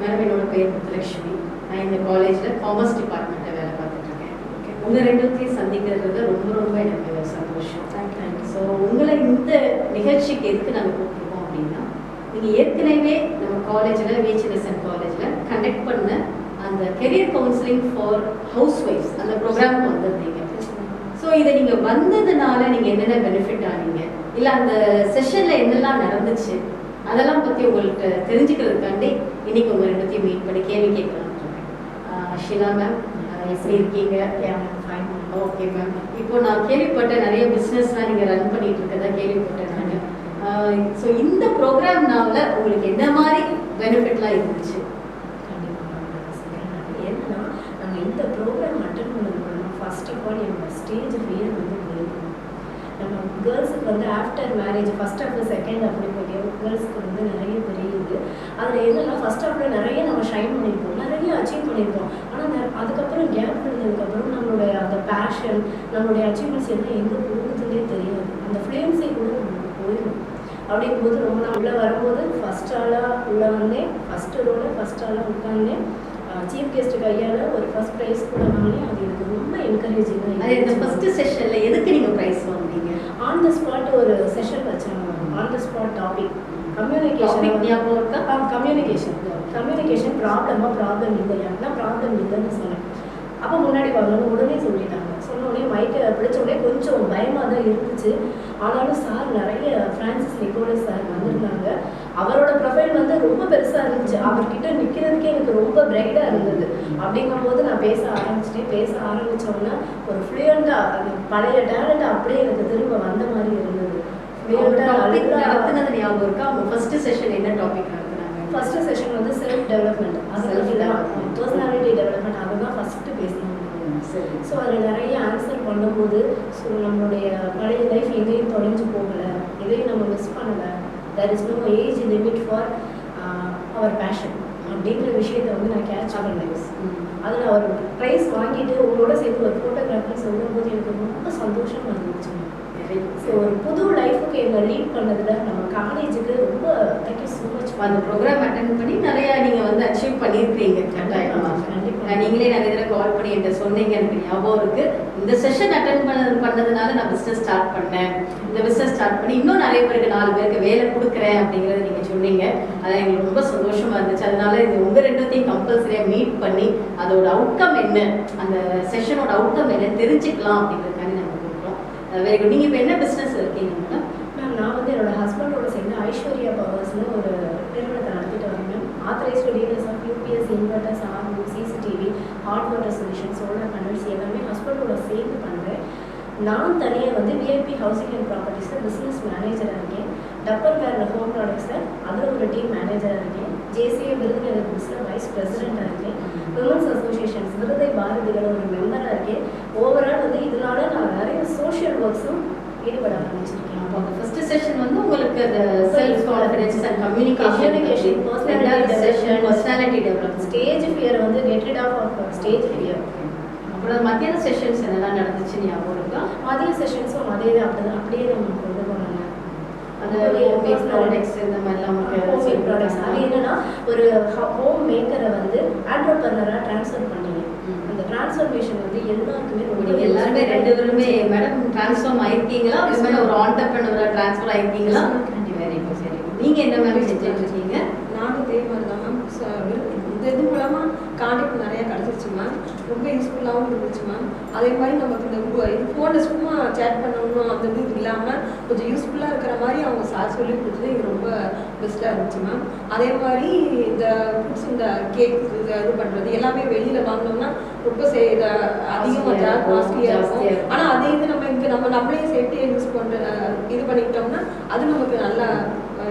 Madam என்னோட பேர் முத்துலட்சுமி. நான் இந்த காலேஜில் காமர்ஸ் டிபார்ட்மெண்ட்டில் வேலை பார்த்துட்ருக்கேன். ஓகே, உங்கள் ரெண்டுத்தையும் சந்திக்கிறதுல ரொம்ப ரொம்ப எனக்கு சந்தோஷம். தேங்க்யூ. ஸோ உங்களை இந்த நிகழ்ச்சிக்கு எதுக்கு நாங்கள் கூப்பிட்டுருக்கோம் அப்படின்னா, நீங்கள் ஏற்கனவே நம்ம காலேஜில் விஹெச்என்எஸ்என் காலேஜில் கண்டக்ட் பண்ண அந்த கெரியர் கவுன்சிலிங் ஃபார் ஹவுஸ் ஒய்ஃப்ஸ் அந்த ப்ரோக்ராமுக்கு வந்திருந்தீங்க. ஸோ இதை நீங்கள் வந்ததுனால நீங்கள் என்னென்ன பெனிஃபிட் ஆனீங்க, இல்லை அந்த செஷனில் என்னெல்லாம் நடந்துச்சு, அதெல்லாம் பற்றி உங்கள்கிட்ட தெரிஞ்சுக்கிறதுக்காண்டி இன்னைக்கு உங்கள் ரெண்டுத்தையும் மீட் பண்ணி கேள்வி கேட்கலான்னு இருக்கேன். ஷீலா மேம் எப்படி இருக்கீங்க? Okay ma'am. இப்போ நான் கேள்விப்பட்டேன் நிறைய பிஸ்னஸ்லாம் நீங்கள் ரன் பண்ணிட்டு இருக்கதா கேள்விப்பட்டேன் நான். ஸோ இந்த ப்ரோக்ராம்னால உங்களுக்கு என்ன மாதிரி பெனிஃபிட்லாம் இருந்துச்சு? ஏன்னா நாங்கள் இந்த ப்ரோக்ராம் அட்டன் பண்ணது மூலமாக ஃபர்ஸ்ட் ஆஃப் ஆல் என்னோட ஸ்டேஜ் ஃபியர் வந்து போயிருக்கோம். நம்ம கேர்ள்ஸுக்கு வந்து after marriage first of second அப்படி போய்ட்டு கேர்ள்ஸுக்கு வந்து நிறைய தெரியுது. அதில் என்னென்னா ஃபர்ஸ்ட் ஆஃப்ல நிறைய நம்ம ஷைன் பண்ணியிருப்போம், நிறைய அச்சீவ் பண்ணியிருப்போம். ஆனால் அதுக்கப்புறம் கேப் இருந்ததுக்கப்புறம் நம்மளுடைய அந்த பேஷன், நம்மளுடைய அச்சீவ்மெண்ட்ஸ் எல்லாம் எங்கே போகுதுன்னே தெரியாது. அந்த ஃப்ளேம்ஸே கூட நம்மளுக்கு போயிடும். அப்படிங்கும்போது ரொம்ப நான் உள்ளே வரும்போது ஃபர்ஸ்ட் ஆளாக உள்ளே வந்தேன், ஃபஸ்ட்டு ரோல ஃபஸ்ட் ஆளாக உட்காந்தேன். சீஃப் கெஸ்ட் கையால் ஒரு ஃபர்ஸ்ட் ப்ரைஸ் கூட வாங்கினேன். அது எனக்கு ரொம்ப என்கரேஜிங்காக. அது இந்த ஃபஸ்ட்டு செஷனில் எதுக்கு நீங்கள் ப்ரைஸ் வாங்கினீங்க? ஆன் த ஸ்பாட் ஒரு செஷன் வச்சாங்க. On the spot topic communication. ஞாபகம் இருக்கா? கம்யூனிகேஷன் ப்ராப்ளம் இல்லையா? நான் ப்ராப்ளம் இல்லைன்னு சொன்னேன். அப்போ முன்னாடி வரணும்னு உடனே சொல்லிட்டாங்க. சொன்ன உடனே மைக்கை பிடிச்ச உடனே கொஞ்சம் பயமாக தான் இருந்துச்சு. ஆனாலும் சார் நிறைய ஃப்ரான்சிஸ் நிக்கோலஸ் சார் வந்திருந்தாங்க. அவரோட ப்ரொஃபைல் வந்து ரொம்ப பெருசாக இருந்துச்சு. அவர்கிட்ட நிற்கிறதுக்கே எனக்கு ரொம்ப பிரைட்டாக இருந்தது. அப்படிங்கும்போது நான் பேச ஆரம்பிச்சிட்டேன். பேச ஆரம்பித்தோன்னா ஒரு ஃப்ளூயண்ட்டாக பழைய டேலண்ட் அப்படியே எனக்கு திரும்ப வந்த மாதிரி இருந்தது. நடத்துனது ஞாபகம் இருக்கா? அவங்க ஃபர்ஸ்ட் செஷன் என்ன டாபிக் நடத்துனாங்க? ஃபர்ஸ்ட் செஷன் வந்து செல்ஃப் டெவலப்மெண்ட், பர்சனாலிட்டி டெவலப்மெண்ட், அதுதான் ஃபர்ஸ்ட் பேசினாங்க. ஸோ அதில் நிறைய ஆன்சர் பண்ணும்போது ஸோ நம்மளுடைய பழைய லைஃப் எதையும் தொலைஞ்சு போகலை, எதையும் நம்ம மிஸ் பண்ணலை. There is no age limit for our passion அப்படிங்கிற விஷயத்தை வந்து நான் கேட்ச் பண்ணேன். அதில் அவர் ப்ரைஸ் வாங்கிட்டு உங்களோட சேர்த்து ஒரு ஃபோட்டோகிராஃபர் சொல்லும்போது எனக்கு ரொம்ப சந்தோஷமாக இருந்துச்சு. ஸோ ஒரு புது லைஃபுக்கு எங்களை லீட் பண்ணதில் நம்ம காலேஜுக்கு ரொம்ப தேங்க்யூ ஸோ மச். அந்த ப்ரோக்ராம் அட்டன் பண்ணி நிறையா நீங்கள் வந்து அச்சீவ் பண்ணியிருக்கிறீங்க. கண்டிப்பாக நீங்களே நிறைய தடவை கால் பண்ணி என்கிட்ட சொன்னீங்க, எனக்கு ஞாபகம் இருக்குது. இந்த செஷன் அட்டன் பண்ணதுனால நான் பிஸ்னஸ் ஸ்டார்ட் பண்ணேன், இந்த பிஸ்னஸ் ஸ்டார்ட் பண்ணி இன்னும் நிறைய பேருக்கு 4 பேருக்கு வேலை கொடுக்குறேன் அப்படிங்கிறத நீங்கள் சொன்னீங்க. அதான் எங்களுக்கு ரொம்ப சந்தோஷமாக இருந்துச்சு. அதனால இது உங்கள் ரெண்டுத்தையும் கம்பல்சரியாக மீட் பண்ணி அதோட அவுட்கம் என்ன, அந்த செஷனோட அவுட்கம் என்ன தெரிஞ்சுக்கலாம் அப்படிங்கிறதுக்காண்டி நாங்கள் கொடுக்குறோம். Very good. நீங்கள் இப்போ என்ன பிஸ்னஸ் இருக்கீங்க மேடம்? மேம் நான் வந்து என்னோட ஹஸ்பண்டோட சேர்ந்து ஐஸ்வர்யா பவர்ஸ்னு ஒரு நிறுவனத்தை நடத்திட்டு வரேன் ma'am. Authorised dealers of UPS, inverters, RO, CCTV, hot water solution, solar panels எல்லாமே ஹஸ்பண்டோட சேர்ந்து பண்ணுறேன். நான் தனியாக வந்து விஐபி ஹவுசிங் அண்ட் ப்ராப்பர்ட்டிஸில் பிஸ்னஸ் மேனேஜராக இருக்கேன். டப்பர் வேர் ஹோம் ப்ராடக்ட்ஸில் அதில் ஒரு டீம் மேனேஜராக இருக்கேன். ஜேசிஏ விருதுநகர் பிஸ்னஸில் வைஸ் பிரசிடெண்ட்டாக இருக்கேன். விமன்ஸ் அசோசியேஷன்ஸ் விருதை பாரதிகளோட ஒரு மெம்பராக இருக்கேன். ஓவரால் வந்து இதனால நான் நிறைய சோஷியல் ஒர்க்ஸும் ஈடுபட ஆரம்பிச்சிருக்கேன். அப்போ அந்த ஃபர்ஸ்ட் செஷன் வந்து உங்களுக்கு அந்த self confidence and communication, personality development, stage fear வந்து get rid of stage fear. அப்புறம் மத்தியான செஷன்ஸ் என்னெல்லாம் நடந்துச்சு ஞாபகம் இருக்கா? மதிய செஷன்ஸும் அதே தான் அப்படியே நம்ம கொண்டு போனாங்க. அந்த ஹோம் ப்ராடக்ட்ஸ் இந்த மாதிரிலாம் ஹோம் ப்ராடக்ட்ஸ் அது என்னன்னா ஒரு ஹோம் மேக்கரை வந்து ஆண்டர்பிரனராக ட்ரான்ஸ்ஃபர் பண்ணீங்க. அந்த டிரான்ஸ்ஃபர்மேஷன் வந்து எல்லாருக்குமே நீங்கள் எல்லாருமே 2 பேருமே மேடம் ட்ரான்ஸ்ஃபார்ம் ஆயிருக்கீங்களா? இதுமாதிரி ஒரு ஆண்டர்பிரனராக ட்ரான்ஸ்ஃபர் ஆயிருக்கீங்களா? Very good. சரி, நீங்கள் என்ன மாதிரி செஞ்சுட்டு இருக்கீங்க? நானும் இதே மாதிரி தான் மேம். இந்த இது மூலமாக கான்டாக்ட் நிறையா கிடச்சிருச்சு மேம். ரொம்ப யூஸ்ஃபுல்லாகவும் இருந்துச்சு மேம். அதே மாதிரி நமக்கு இந்த ஃபோனில் சும்மா சேட் பண்ணணும் அந்த இது இல்லாமல் கொஞ்சம் யூஸ்ஃபுல்லாக இருக்கிற மாதிரி அவங்க சார் சொல்லி கொடுத்தது இது ரொம்ப பெஸ்ட்டாக இருந்துச்சு மேம். அதே மாதிரி இந்த ஃபுட்ஸ், இந்த கேக் இது பண்ணுறது எல்லாமே வெளியில் வாங்கினோம்னா ரொம்ப அதிகமாக காஸ்ட்லியாக இருக்கும். ஆனால் அதே இது நம்ம இங்கே நம்மளே சேஃப்டியாக யூஸ் பண்ணுற இது பண்ணிக்கிட்டோம்னா அது நமக்கு நல்லா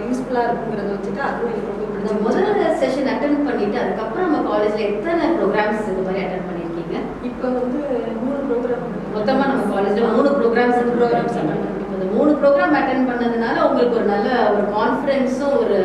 யூஸ்ஃபுல்லாக இருக்குங்கிறத வச்சுட்டு அதுவும் எனக்கு ரொம்ப பிடிச்சது. முதல்ல செஷன் அட்டன் பண்ணிட்டு அதுக்கப்புறம் நம்ம காலேஜில் எத்தனை ப்ரோக்ராம்ஸ் இது மாதிரி அட்டன் பண்ணியிருக்கீங்க? இப்போ வந்து 3 ப்ரோக்ராம் மொத்தமாக நம்ம காலேஜில் 3 ப்ரோக்ராம்ஸ் அட்டன் பண்ணியிருக்கீங்க. இந்த 3 ப்ரோக்ராம் அட்டன் பண்ணதுனால உங்களுக்கு ஒரு நல்ல ஒரு கான்ஃபிடென்ஸும் ஒரு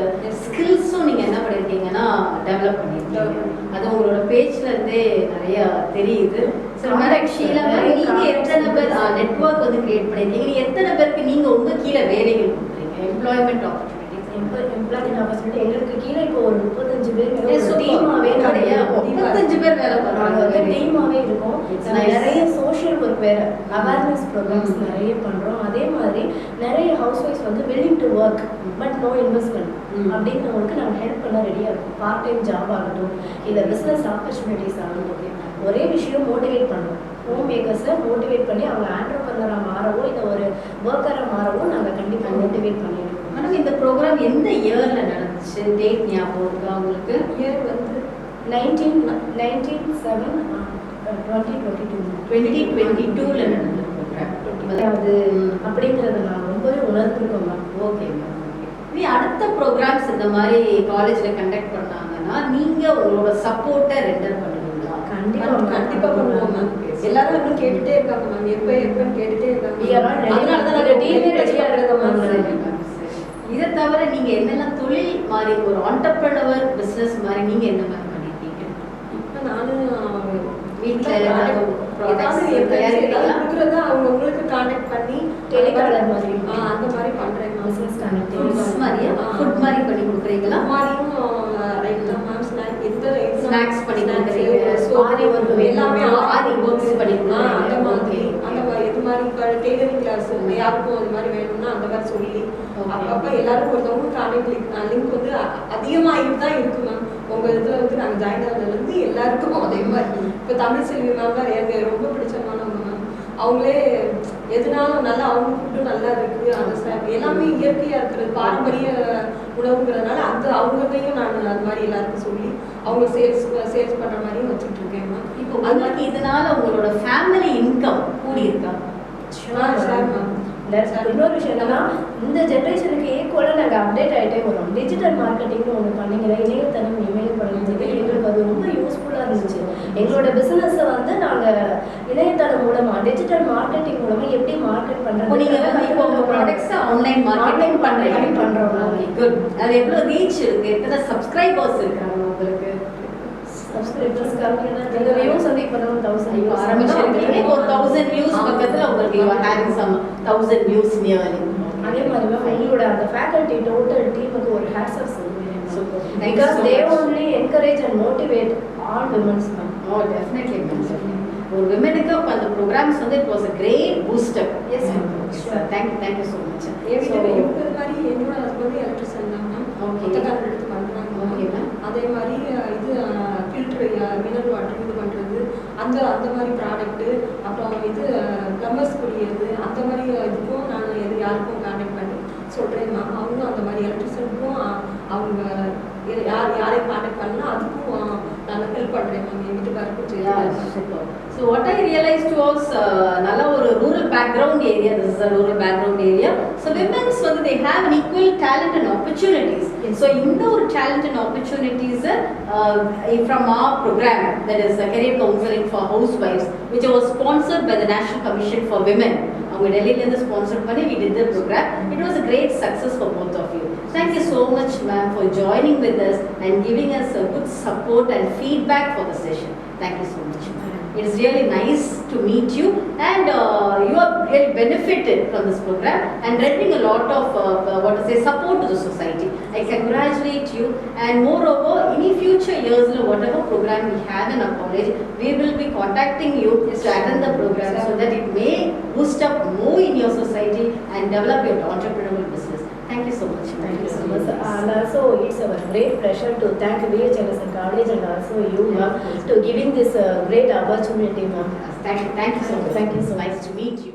ஸ்கில்ஸும் நீங்கள் என்ன பண்ணியிருக்கீங்கன்னா டெவலப் பண்ணியிருக்கீங்க. அது உங்களோட பேஜ்ல இருந்தே நிறைய தெரியுது. நீங்கள் எத்தனை பேர் நெட்வொர்க் வந்து கிரியேட் பண்ணியிருக்கீங்க? எத்தனை பேருக்கு நீங்கள் உங்கள் கீழே வேலைகள் கொடுக்குறீங்க? எம்ப்ளாய்மெண்ட் ஆப்பர்ச்சுனிட்டிஸ் எம்ப்ளாய்மெண்ட் ஆப்பர்ச்சுனிட்டி எங்களுக்கு கீழே இப்போ ஒரு 35 பேர் Super. டீமாவே அப்படியா? 35 பேர் வேலை நாங்க வந்து பார்க்குறாங்க. டீமாவே இருக்கோம். It's நாங்க nice. நிறைய சோஷியல் ஒர்க் வேற அவேர்னஸ் ப்ரோக்ராம்ஸ் நிறைய பண்றோம். அதே மாதிரி நிறைய ஹவுஸ் ஒய்ஃப்ஸ் வந்து willing to work but no investment அப்படின்றவங்களுக்கு நாங்கள் ஹெல்ப் பண்ண ரெடியாக இருக்கும். பார்ட் டைம் ஜாப் ஆகட்டும் இல்லை பிஸ்னஸ் ஆப்பர்ச்சுனிட்டிஸ் ஆகட்டும். ஒரே விஷயம் மோட்டிவேட் பண்ணணும். ஹோம் மேக்கர்ஸை மோட்டிவேட் பண்ணி அவங்க ஆண்டர்பிரனராக மாறவோ இல்லை ஒரு ஒர்க்கராக மாறவோ நாங்கள் கண்டிப்பாக மோட்டிவேட் பண்ணிட்டு இருக்கோம். மேடம் இந்த ப்ரோக்ராம் எந்த இயர்ல நடந்துச்சு? டேட் ஞாபகம் இருக்கா உங்களுக்கு? இயர் வந்து 2022ல நடந்த ப்ரோக்ராம். அது அப்படிங்கிறத நான் ரொம்பவே உணர்ந்துருக்கோம் மேம். Okay ma'am. நீ அடுத்த ப்ரோக்ராம்ஸ் இந்த மாதிரி காலேஜ்ல கண்டக்ட் பண்ணாங்கன்னா நீங்க உங்களோட சப்போர்ட்டை ரெண்டர் பண்ணுவீங்களா? கண்டிப்பா பண்ணுவோம் மேம். எல்லாரும் இன்னும் கேட்டுட்டே இருக்காங்க மேம். எப்பன்னு கேட்டுட்டே இருக்காங்க. அதனாலதான் நாங்க டீமே ரெடியா இருக்கோம் மேம். சரி மேம், சரி. இதை தவிர நீங்க என்னெல்லாம் தொழில் மாதிரி ஒரு ஆண்டர்பிரனர் பிசினஸ் மாதிரி நீங்க என்ன மாதிரி பண்ணிருக்கீங்க? இப்ப நானும் வீட்ல ஏதாவது தயாரிக்கிறீங்களா? கொடுக்குறத அவங்களுக்கு கான்டாக்ட் பண்ணி டெலிகாலர் மாதிரி அந்த மாதிரி பண்றேன் மேம். பிஸ்னஸ் ஃபுட்ஸ் மாதிரியா? ஃபுட் மாதிரி பண்ணி கொடுக்குறீங்களா? மாதிரியும் ரைட் தான் மேம். ஸ்நாக்ஸ் பண்ணி கொடுக்குறீங்க? ஆரி ஒர்க் எல்லாமே ஆரி ஒர்க்ஸ் பண்ணி அந்த மாதிரி கொடுக்குறீங்க? இது மாதிரி டெய்லரிங் கிளாஸ் யாருக்கும் அது மாதிரி வேணும்னா அந்த மாதிரி சொல்லி அப்பப்ப எல்லாரும் ஒருத்தவங்க கான்டாக்ட் லிங்க் வந்து அதிகமாகிட்டு தான் இருக்கு மேம். உங்க இதுல வந்து நாங்க ஜாயின் ஆனதுல இருந்து எல்லாருக்கும் அதே மாதிரி இப்ப தமிழ் செல்வி மேம் தான் எனக்கு ரொம்ப பிடிச்சமானவங்க மேம். அவங்களே எதுனாலும் நல்லா அவங்க ஃபுட்டும் நல்லா இருக்கு. அந்த எல்லாமே இயற்கையா இருக்கிறது பாரம்பரிய உணவுங்கிறதுனால அந்த அவங்களையும் நான் அது மாதிரி எல்லாருக்கும் சொல்லி அவங்க சேல்ஸ் பண்ற மாதிரியும் வச்சுட்டு இருக்கேன் மேம். இப்போ உங்களுக்கு இதனால உங்களோட ஃபேமிலி இன்கம் கூடி இருக்கா? Share ma'am. இன்னொரு விஷயம் என்னன்னா இந்த ஜென்ரேஷனுக்கு ஈக்குவலாக நாங்கள் அப்டேட் ஆகிட்டே வரோம். டிஜிட்டல் மார்க்கெட்டிங்னு ஒன்று பண்ணிங்கன்னா இணையதளம் இணையப்படுறது எங்களுக்கு அது ரொம்ப யூஸ்ஃபுல்லாக இருந்துச்சு. எங்களோட பிஸ்னஸை வந்து நாங்கள் இணையதளம் மூலமாக டிஜிட்டல் மார்க்கெட்டிங் மூலமாக எப்படி மார்க்கெட் பண்ணுறது நீங்கள் இப்போ உங்கள் ப்ராடக்ட்ஸை ஆன்லைன் மார்க்கெட்டிங் பண்ணுறோம். குட். அது எவ்வளோ ரீச் இருக்குது? எத்தனை சப்ஸ்கிரைபர்ஸ் இருக்காங்க உங்களுக்கு? சப்ஸ்கிரைபர்ஸ் கம்மியாக எங்கள் வியூஸ் வந்து இப்போ தான் 1000 இப்போ ஆரம்பிச்சிருக்கீங்க. இப்போ 1000 வியூஸ் பக்கத்தில் உங்களுக்கு you are having some 1000 views nearly. அதே மாதிரி தான் உங்களோட அந்த ஃபேக்கல்ட்டி டோட்டல் டீமுக்கு ஒரு ஹேட்ஸ் ஆஃப் சொல்லுவேன். Because they only encourage and motivate all women's men. Oh, definitely, ma'am. ஒரு விமனுக்கு அப்போ அந்த ப்ரோக்ராம்ஸ் வந்து it was a great boost up. Yes, ma'am. Thank you so much. இவங்க மாதிரி என்னோட ஹஸ்பண்ட் எலக்ட்ரிஷியன் தான் மேம். ஓகே. ஒத்தக்காரர் எடுத்து பண்ணுறாங்க. Okay ma'am. அதே மாதிரி இது ஃபில்டர் மினரல் வாட்டர் இது பண்ணுறது அந்த மாதிரி ப்ராடக்ட்டு அப்புறம் இது ப்ளம்பர்ஸ் கூடியது அந்த மாதிரி இதுக்கும் நான் யாருக்கும் கான்டாக்ட் பண்ணி சொல்கிறேன் மேம். அவங்களும் அந்த மாதிரி எலக்ட்ரிஷியனுக்கும் அவங்க யாரையும் கான்டாக்ட் பண்ணலாம் அதுக்கும் நான் ஹெல்ப் பண்ணுறேன் மேம். என் வீட்டுக்காருக்கும் super. So what I realised was நல்ல ஒரு rural background area. This is a rural background area. So women's வந்து they have an equal talent and opportunities. So இந்த ஒரு talent and opportunities from our program, that is career counseling for housewives, which was sponsored by the National Commission for Women. அவங்க டெல்லியிலேருந்து sponsor பண்ணி we did the program. It was a great success for both of you. Thank you so much, ma'am, for joining with us and giving us a good support and feedback for the session. Thank you so much, ma'am. It is really nice to meet you, and you have really benefited from this program and rendering a lot of support to the society. I congratulate you, and moreover, any future years, whatever program we have in our college, we will be contacting you to attend the program so that it may boost up more in your society and develop your entrepreneurial business. Thank you so much. Thank you so much. And also, it's our great pleasure to thank VHLS College and also you, ma'am, to giving this great opportunity, ma'am. Thank you so much. Thank you so much. Nice to meet you.